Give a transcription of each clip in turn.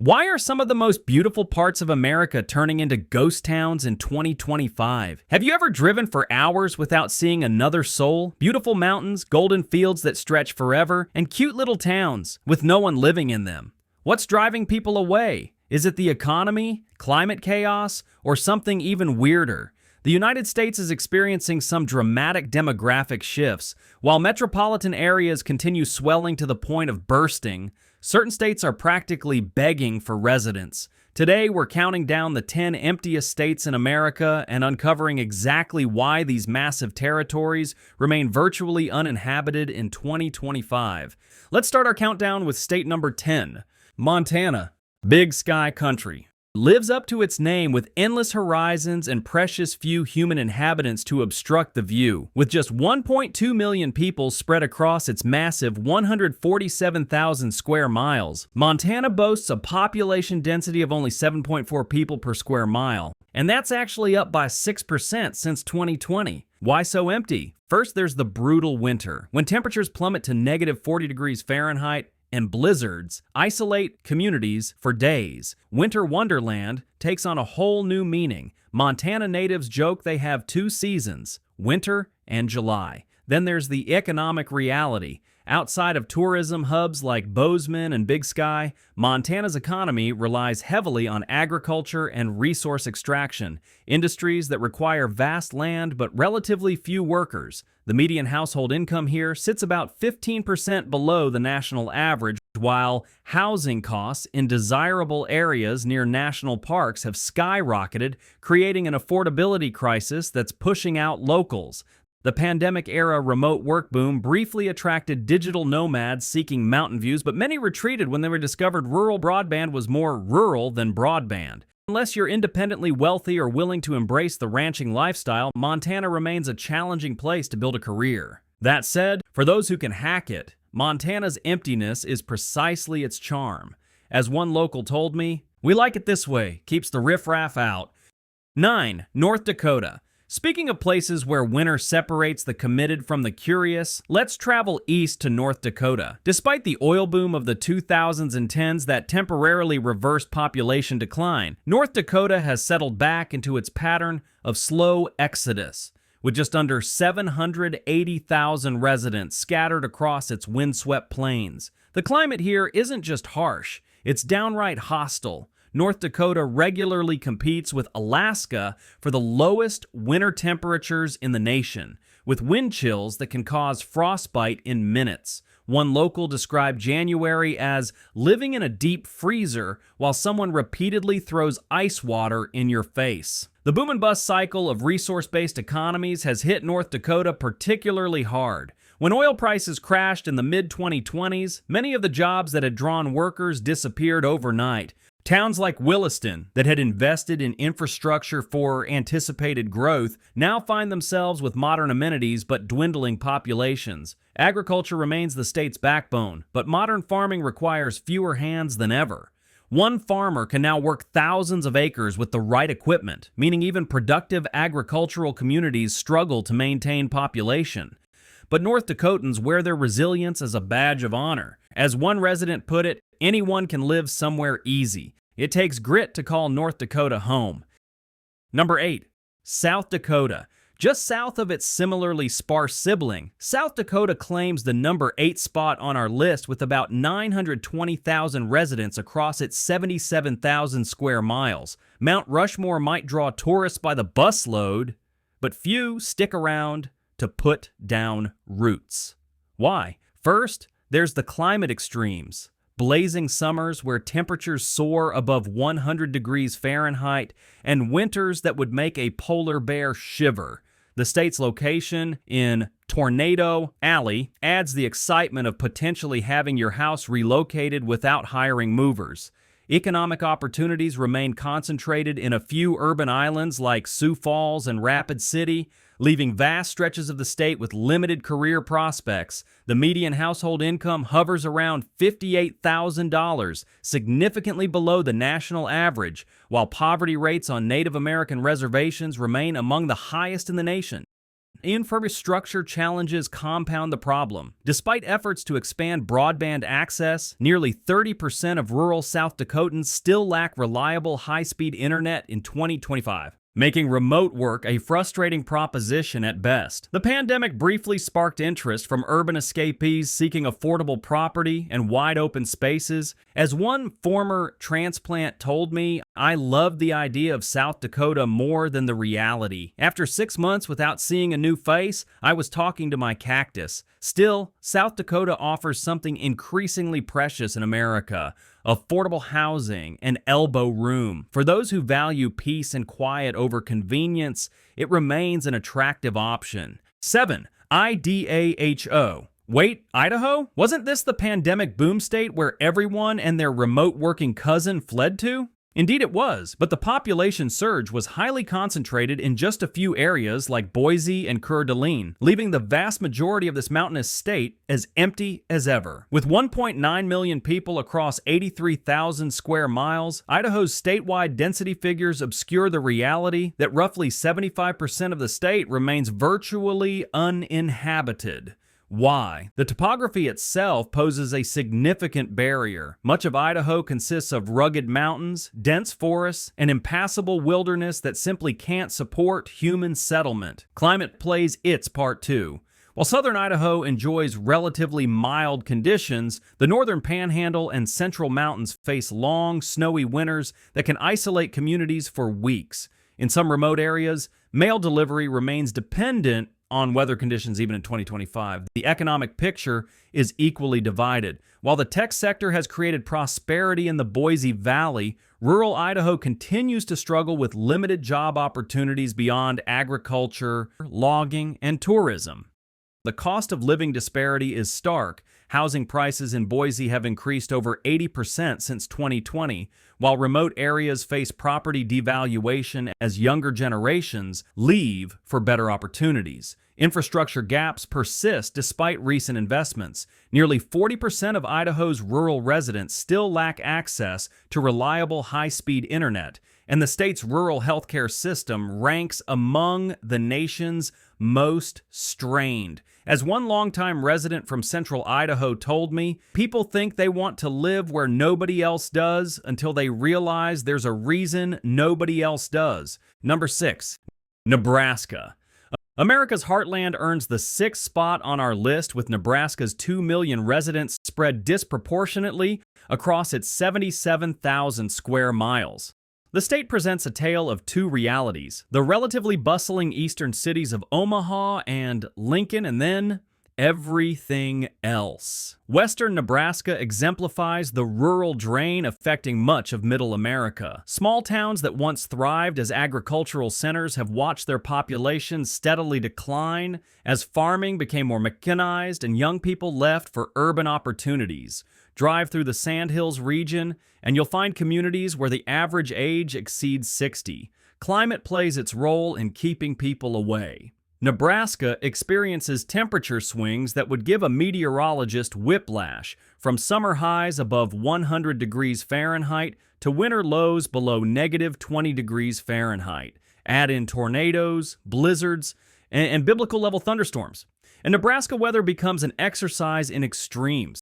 Why are some of the most beautiful parts of America turning into ghost towns in 2025? Have you ever driven for hours without seeing another soul? Beautiful mountains, golden fields that stretch forever, and cute little towns with no one living in them. What's driving people away? Is it the economy, climate chaos, or something even weirder? The United States is experiencing some dramatic demographic shifts. While metropolitan areas continue swelling to the point of bursting, certain states are practically begging for residents. Today, we're counting down the 10 emptiest states in America and uncovering exactly why these massive territories remain virtually uninhabited in 2025. Let's start our countdown with state number 10, Montana. Big Sky Country. Lives up to its name with endless horizons and precious few human inhabitants to obstruct the view. With just 1.2 million people spread across its massive 147,000 square miles, Montana boasts a population density of only 7.4 people per square mile. And that's actually up by 6% since 2020. Why so empty? First, there's the brutal winter, when temperatures plummet to negative 40 degrees Fahrenheit and blizzards isolate communities for days. Winter Wonderland takes on a whole new meaning. Montana natives joke they have two seasons, winter and July. Then there's the economic reality. Outside of tourism hubs like Bozeman and Big Sky, Montana's economy relies heavily on agriculture and resource extraction, industries that require vast land but relatively few workers. The median household income here sits about 15% below the national average, while housing costs in desirable areas near national parks have skyrocketed, creating an affordability crisis that's pushing out locals. The pandemic-era remote work boom briefly attracted digital nomads seeking mountain views, but many retreated when they were discovered rural broadband was more rural than broadband. Unless you're independently wealthy or willing to embrace the ranching lifestyle, Montana remains a challenging place to build a career. That said, for those who can hack it, Montana's emptiness is precisely its charm. As one local told me, "We like it this way, keeps the riffraff out." 9. North Dakota. Speaking of places where winter separates the committed from the curious, let's travel east to North Dakota. Despite the oil boom of the 2000s and 10s that temporarily reversed population decline, North Dakota has settled back into its pattern of slow exodus, with just under 780,000 residents scattered across its windswept plains. The climate here isn't just harsh, it's downright hostile. North Dakota regularly competes with Alaska for the lowest winter temperatures in the nation, with wind chills that can cause frostbite in minutes. One local described January as living in a deep freezer while someone repeatedly throws ice water in your face. The boom and bust cycle of resource-based economies has hit North Dakota particularly hard. When oil prices crashed in the mid-2020s, many of the jobs that had drawn workers disappeared overnight. Towns like Williston, that had invested in infrastructure for anticipated growth, now find themselves with modern amenities but dwindling populations. Agriculture remains the state's backbone, but modern farming requires fewer hands than ever. One farmer can now work thousands of acres with the right equipment, meaning even productive agricultural communities struggle to maintain population. But North Dakotans wear their resilience as a badge of honor. As one resident put it, anyone can live somewhere easy. It takes grit to call North Dakota home. Number 8. South Dakota. Just south of its similarly sparse sibling, South Dakota claims the number 8 spot on our list with about 920,000 residents across its 77,000 square miles. Mount Rushmore might draw tourists by the busload, but few stick around to put down roots. Why? First, there's the climate extremes. Blazing summers where temperatures soar above 100 degrees Fahrenheit and winters that would make a polar bear shiver. The state's location in Tornado Alley adds the excitement of potentially having your house relocated without hiring movers. Economic opportunities remain concentrated in a few urban islands like Sioux Falls and Rapid City, leaving vast stretches of the state with limited career prospects. The median household income hovers around $58,000, significantly below the national average, while poverty rates on Native American reservations remain among the highest in the nation. infrastructure challenges compound the problem. Despite efforts to expand broadband access, nearly 30% of rural South Dakotans still lack reliable high-speed internet in 2025, making remote work a frustrating proposition at best. The pandemic briefly sparked interest from urban escapees seeking affordable property and wide open spaces. As one former transplant told me, I loved the idea of South Dakota more than the reality. After 6 months without seeing a new face, I was talking to my cactus. Still, South Dakota offers something increasingly precious in America: affordable housing and elbow room. For those who value peace and quiet over convenience, it remains an attractive option. 7. Idaho. Wait, Idaho? Wasn't this the pandemic boom state where everyone and their remote working cousin fled to? Indeed it was, but the population surge was highly concentrated in just a few areas like Boise and Coeur d'Alene, leaving the vast majority of this mountainous state as empty as ever. With 1.9 million people across 83,000 square miles, Idaho's statewide density figures obscure the reality that roughly 75% of the state remains virtually uninhabited. Why? The topography itself poses a significant barrier. Much of Idaho consists of rugged mountains, dense forests, and impassable wilderness that simply can't support human settlement. Climate plays its part too. While southern Idaho enjoys relatively mild conditions, the northern panhandle and central mountains face long, snowy winters that can isolate communities for weeks. In some remote areas, mail delivery remains dependent on weather conditions even in 2025. The economic picture is equally divided. While the tech sector has created prosperity in the Boise Valley, rural Idaho continues to struggle with limited job opportunities beyond agriculture, logging, and tourism. The cost of living disparity is stark. Housing prices in Boise have increased over 80% since 2020, while remote areas face property devaluation as younger generations leave for better opportunities. Infrastructure gaps persist despite recent investments. Nearly 40% of Idaho's rural residents still lack access to reliable high-speed internet, and the state's rural healthcare system ranks among the nation's most strained. As one longtime resident from central Idaho told me, people think they want to live where nobody else does until they realize there's a reason nobody else does. Number 6. Nebraska. America's heartland earns the 6th spot on our list, with Nebraska's 2 million residents spread disproportionately across its 77,000 square miles. The state presents a tale of two realities: the relatively bustling eastern cities of Omaha and Lincoln, and then everything else. Western Nebraska exemplifies the rural drain affecting much of Middle America. Small towns that once thrived as agricultural centers have watched their populations steadily decline as farming became more mechanized and young people left for urban opportunities. Drive through the Sandhills region, and you'll find communities where the average age exceeds 60. Climate plays its role in keeping people away. Nebraska experiences temperature swings that would give a meteorologist whiplash, from summer highs above 100 degrees Fahrenheit to winter lows below negative 20 degrees Fahrenheit. Add in tornadoes, blizzards, and biblical-level thunderstorms, and Nebraska weather becomes an exercise in extremes.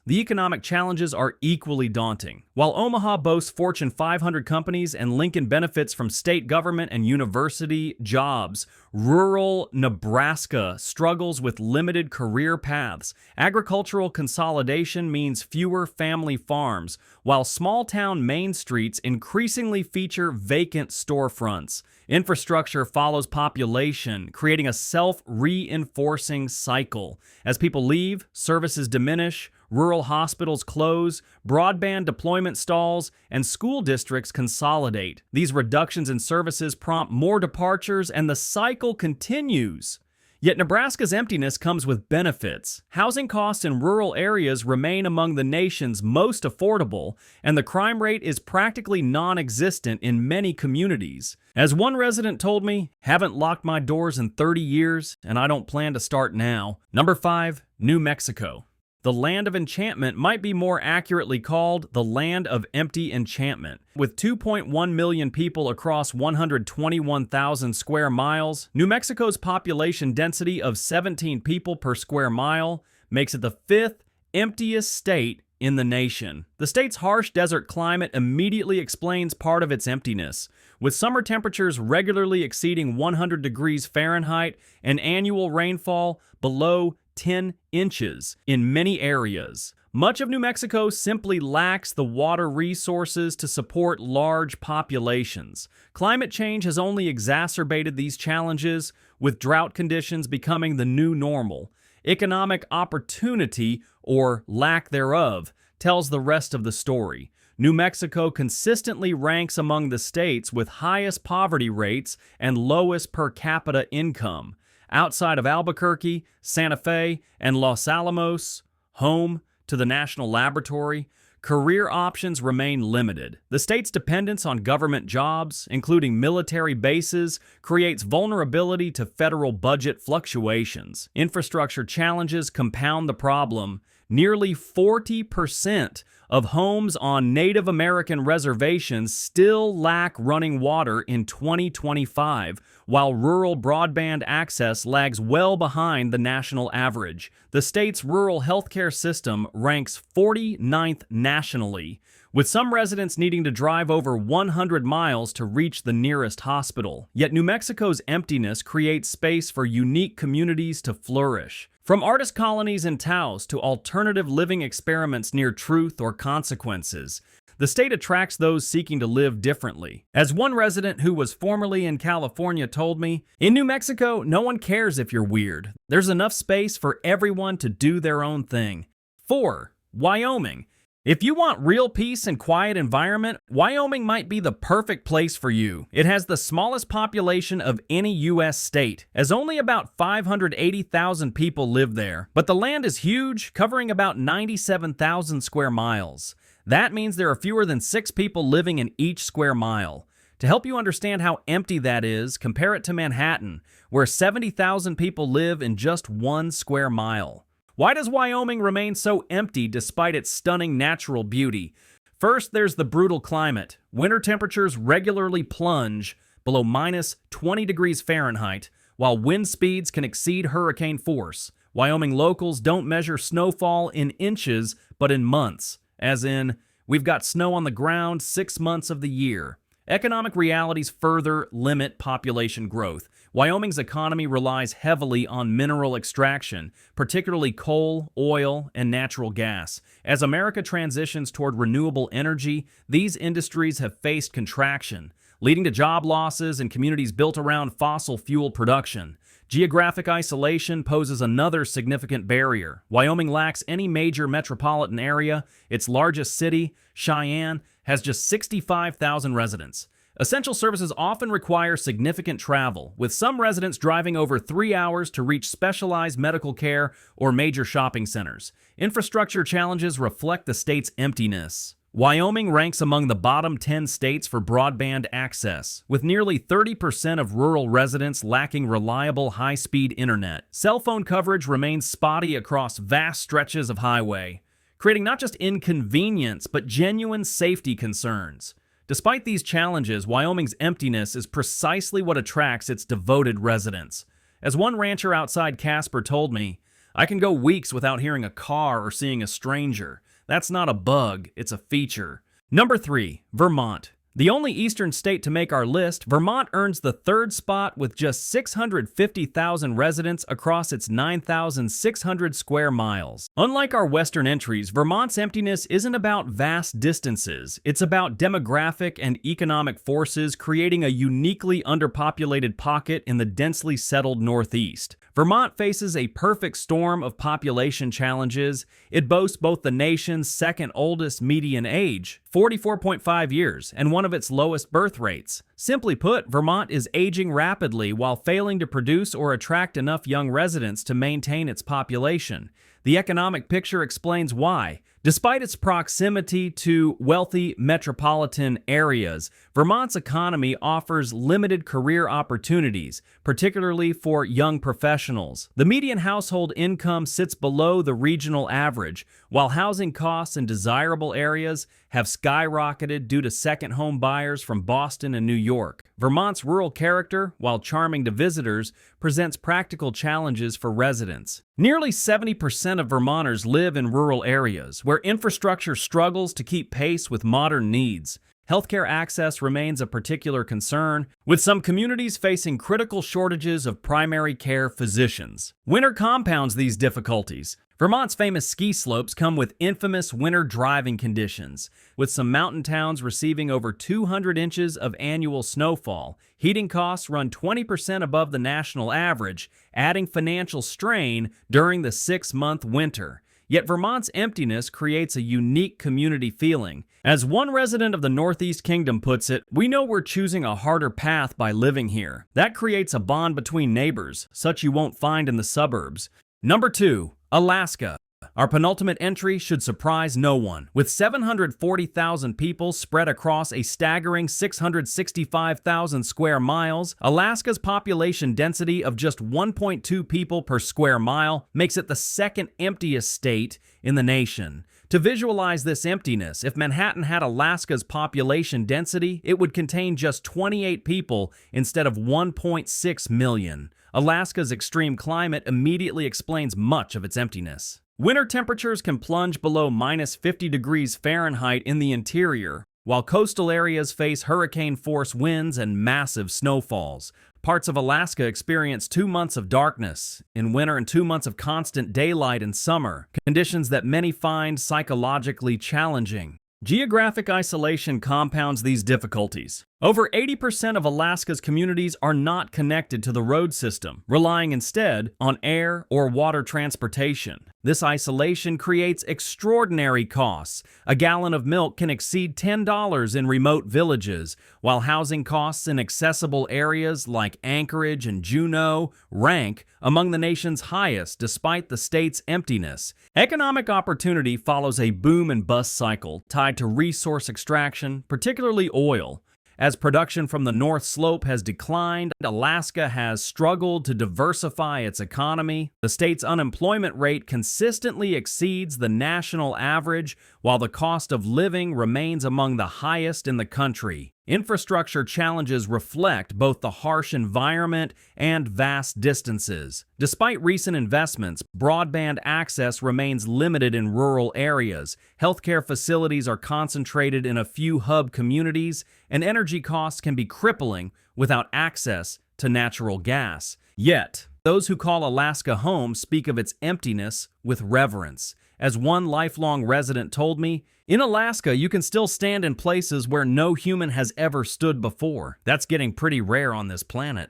The economic challenges are equally daunting. While Omaha boasts Fortune 500 companies and Lincoln benefits from state government and university jobs, rural Nebraska struggles with limited career paths. Agricultural consolidation means fewer family farms, while small-town main streets increasingly feature vacant storefronts. Infrastructure follows population, creating a self-reinforcing cycle. As people leave, services diminish, rural hospitals close, broadband deployment stalls, and school districts consolidate. These reductions in services prompt more departures, and the cycle continues. Yet Nebraska's emptiness comes with benefits. Housing costs in rural areas remain among the nation's most affordable, and the crime rate is practically non-existent in many communities. As one resident told me, "Haven't locked my doors in 30 years, and I don't plan to start now." Number 5, New Mexico. The land of enchantment might be more accurately called the land of empty enchantment. With 2.1 million people across 121,000 square miles, New Mexico's population density of 17 people per square mile makes it the fifth emptiest state in the nation. The state's harsh desert climate immediately explains part of its emptiness, with summer temperatures regularly exceeding 100 degrees Fahrenheit and annual rainfall below 10 inches in many areas. Much of New Mexico simply lacks the water resources to support large populations. Climate change has only exacerbated these challenges, with drought conditions becoming the new normal. Economic opportunity, or lack thereof, tells the rest of the story. New Mexico consistently ranks among the states with highest poverty rates and lowest per capita income. Outside of Albuquerque, Santa Fe, and Los Alamos, home to the National Laboratory, career options remain limited. The state's dependence on government jobs, including military bases, creates vulnerability to federal budget fluctuations. Infrastructure challenges compound the problem. Nearly 40% of homes on Native American reservations still lack running water in 2025, while rural broadband access lags well behind the national average. The state's rural healthcare system ranks 49th nationally, with some residents needing to drive over 100 miles to reach the nearest hospital. Yet New Mexico's emptiness creates space for unique communities to flourish. From artist colonies in Taos to alternative living experiments near truth or consequences, the state attracts those seeking to live differently. As one resident who was formerly in California told me, in New Mexico, no one cares if you're weird. There's enough space for everyone to do their own thing. 4. Wyoming. If you want real peace and quiet environment, Wyoming might be the perfect place for you. It has the smallest population of any U.S. state, as only about 580,000 people live there. But the land is huge, covering about 97,000 square miles. That means there are fewer than 6 people living in each square mile. To help you understand how empty that is, compare it to Manhattan, where 70,000 people live in just 1 square mile. Why does Wyoming remain so empty despite its stunning natural beauty? First, there's the brutal climate. Winter temperatures regularly plunge below minus 20 degrees Fahrenheit, while wind speeds can exceed hurricane force. Wyoming locals don't measure snowfall in inches, but in months, as in, we've got snow on the ground 6 months of the year. Economic realities further limit population growth. Wyoming's economy relies heavily on mineral extraction, particularly coal, oil, and natural gas. As America transitions toward renewable energy, these industries have faced contraction, leading to job losses in communities built around fossil fuel production. Geographic isolation poses another significant barrier. Wyoming lacks any major metropolitan area. Its largest city, Cheyenne, has just 65,000 residents. Essential services often require significant travel, with some residents driving over 3 hours to reach specialized medical care or major shopping centers. Infrastructure challenges reflect the state's emptiness. Wyoming ranks among the bottom 10 states for broadband access, with nearly 30% of rural residents lacking reliable high-speed internet. Cell phone coverage remains spotty across vast stretches of highway, creating not just inconvenience, but genuine safety concerns. Despite these challenges, Wyoming's emptiness is precisely what attracts its devoted residents. As one rancher outside Casper told me, I can go weeks without hearing a car or seeing a stranger. That's not a bug, it's a feature. Number 3, Vermont. The only eastern state to make our list, Vermont earns the 3rd spot with just 650,000 residents across its 9,600 square miles. Unlike our western entries, Vermont's emptiness isn't about vast distances. It's about demographic and economic forces creating a uniquely underpopulated pocket in the densely settled Northeast. Vermont faces a perfect storm of population challenges. It boasts both the nation's second oldest median age, 44.5 years, and one of its lowest birth rates. Simply put, Vermont is aging rapidly while failing to produce or attract enough young residents to maintain its population. The economic picture explains why. Despite its proximity to wealthy metropolitan areas, Vermont's economy offers limited career opportunities, particularly for young professionals. The median household income sits below the regional average, while housing costs in desirable areas have skyrocketed due to second home buyers from Boston and New York. Vermont's rural character, while charming to visitors, presents practical challenges for residents. Nearly 70% of Vermonters live in rural areas, where infrastructure struggles to keep pace with modern needs. Healthcare access remains a particular concern, with some communities facing critical shortages of primary care physicians. Winter compounds these difficulties. Vermont's famous ski slopes come with infamous winter driving conditions, with some mountain towns receiving over 200 inches of annual snowfall. Heating costs run 20% above the national average, adding financial strain during the 6-month winter. Yet Vermont's emptiness creates a unique community feeling. As one resident of the Northeast Kingdom puts it, "We know we're choosing a harder path by living here." That creates a bond between neighbors, such you won't find in the suburbs. Number 2. Alaska. Our penultimate entry should surprise no one. With 740,000 people spread across a staggering 665,000 square miles, Alaska's population density of just 1.2 people per square mile makes it the second emptiest state in the nation. To visualize this emptiness, if Manhattan had Alaska's population density, it would contain just 28 people instead of 1.6 million. Alaska's extreme climate immediately explains much of its emptiness. Winter temperatures can plunge below minus 50 degrees Fahrenheit in the interior, while coastal areas face hurricane-force winds and massive snowfalls. Parts of Alaska experience 2 months of darkness in winter and 2 months of constant daylight in summer, conditions that many find psychologically challenging. Geographic isolation compounds these difficulties. Over 80% of Alaska's communities are not connected to the road system, relying instead on air or water transportation. This isolation creates extraordinary costs. A gallon of milk can exceed $10 in remote villages, while housing costs in accessible areas like Anchorage and Juneau rank among the nation's highest despite the state's emptiness. Economic opportunity follows a boom and bust cycle tied to resource extraction, particularly oil. As production from the North Slope has declined, Alaska has struggled to diversify its economy. The state's unemployment rate consistently exceeds the national average, while the cost of living remains among the highest in the country. Infrastructure challenges reflect both the harsh environment and vast distances. Despite recent investments, broadband access remains limited in rural areas. Healthcare facilities are concentrated in a few hub communities, and energy costs can be crippling without access to natural gas. Yet, those who call Alaska home speak of its emptiness with reverence. As one lifelong resident told me, "In Alaska, you can still stand in places where no human has ever stood before." That's getting pretty rare on this planet.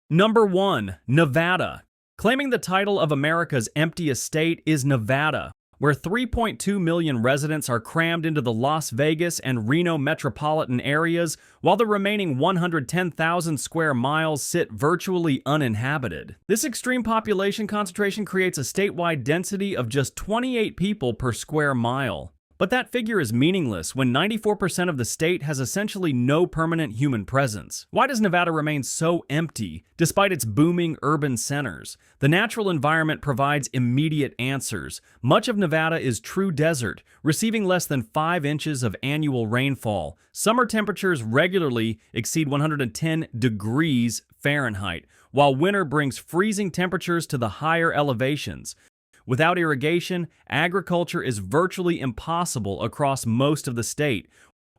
Number 1. Nevada. Claiming the title of America's emptiest state is Nevada, where 3.2 million residents are crammed into the Las Vegas and Reno metropolitan areas, while the remaining 110,000 square miles sit virtually uninhabited. This extreme population concentration creates a statewide density of just 28 people per square mile. But that figure is meaningless when 94% of the state has essentially no permanent human presence. Why does Nevada remain so empty despite its booming urban centers? The natural environment provides immediate answers. Much of Nevada is true desert, receiving less than 5 inches of annual rainfall. Summer temperatures regularly exceed 110 degrees Fahrenheit, while winter brings freezing temperatures to the higher elevations. Without irrigation, agriculture is virtually impossible across most of the state.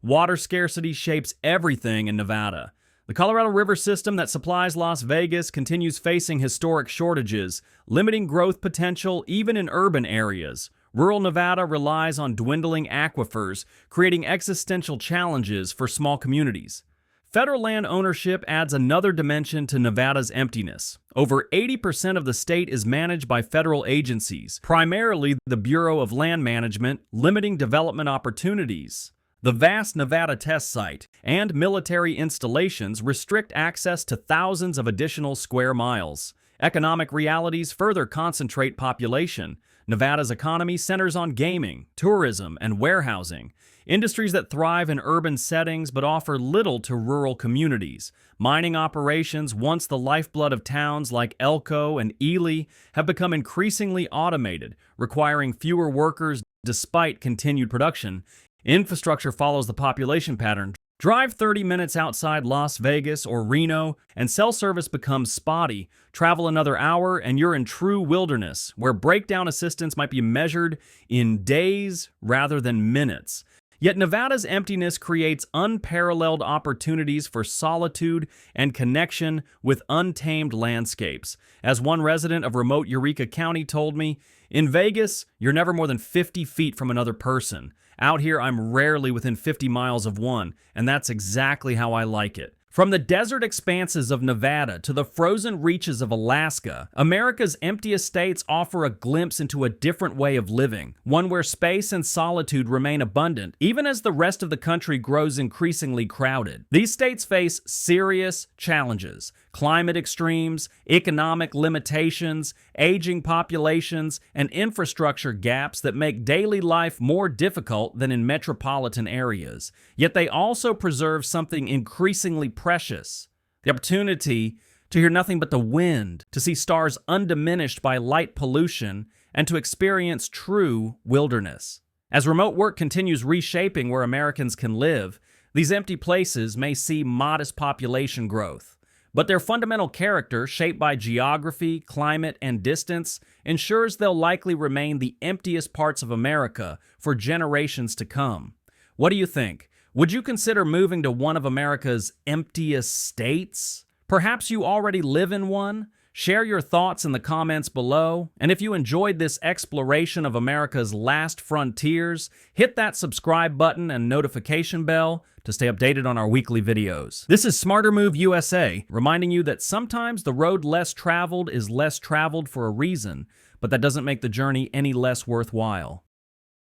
Water scarcity shapes everything in Nevada. The Colorado River system that supplies Las Vegas continues facing historic shortages, limiting growth potential even in urban areas. Rural Nevada relies on dwindling aquifers, creating existential challenges for small communities. Federal land ownership adds another dimension to Nevada's emptiness. Over 80% of the state is managed by federal agencies, primarily the Bureau of Land Management, limiting development opportunities. The vast Nevada test site and military installations restrict access to thousands of additional square miles. Economic realities further concentrate population. Nevada's economy centers on gaming, tourism, and warehousing, industries that thrive in urban settings but offer little to rural communities. Mining operations, once the lifeblood of towns like Elko and Ely, have become increasingly automated, requiring fewer workers despite continued production. Infrastructure follows the population pattern. Drive 30 minutes outside Las Vegas or Reno, and cell service becomes spotty. Travel another hour, and you're in true wilderness, where breakdown assistance might be measured in days rather than minutes. Yet Nevada's emptiness creates unparalleled opportunities for solitude and connection with untamed landscapes. As one resident of remote Eureka County told me, "In Vegas, you're never more than 50 feet from another person. Out here, I'm rarely within 50 miles of one, and that's exactly how I like it." From the desert expanses of Nevada to the frozen reaches of Alaska, America's emptiest states offer a glimpse into a different way of living, one where space and solitude remain abundant, even as the rest of the country grows increasingly crowded. These states face serious challenges: climate extremes, economic limitations, aging populations, and infrastructure gaps that make daily life more difficult than in metropolitan areas. Yet they also preserve something increasingly precious: the opportunity to hear nothing but the wind, to see stars undiminished by light pollution, and to experience true wilderness. As remote work continues reshaping where Americans can live, these empty places may see modest population growth. But their fundamental character, shaped by geography, climate, and distance, ensures they'll likely remain the emptiest parts of America for generations to come. What do you think? Would you consider moving to one of America's emptiest states? Perhaps you already live in one? Share your thoughts in the comments below. And if you enjoyed this exploration of America's last frontiers, hit that subscribe button and notification bell to stay updated on our weekly videos. This is Smarter Move USA, reminding you that sometimes the road less traveled is less traveled for a reason, but that doesn't make the journey any less worthwhile.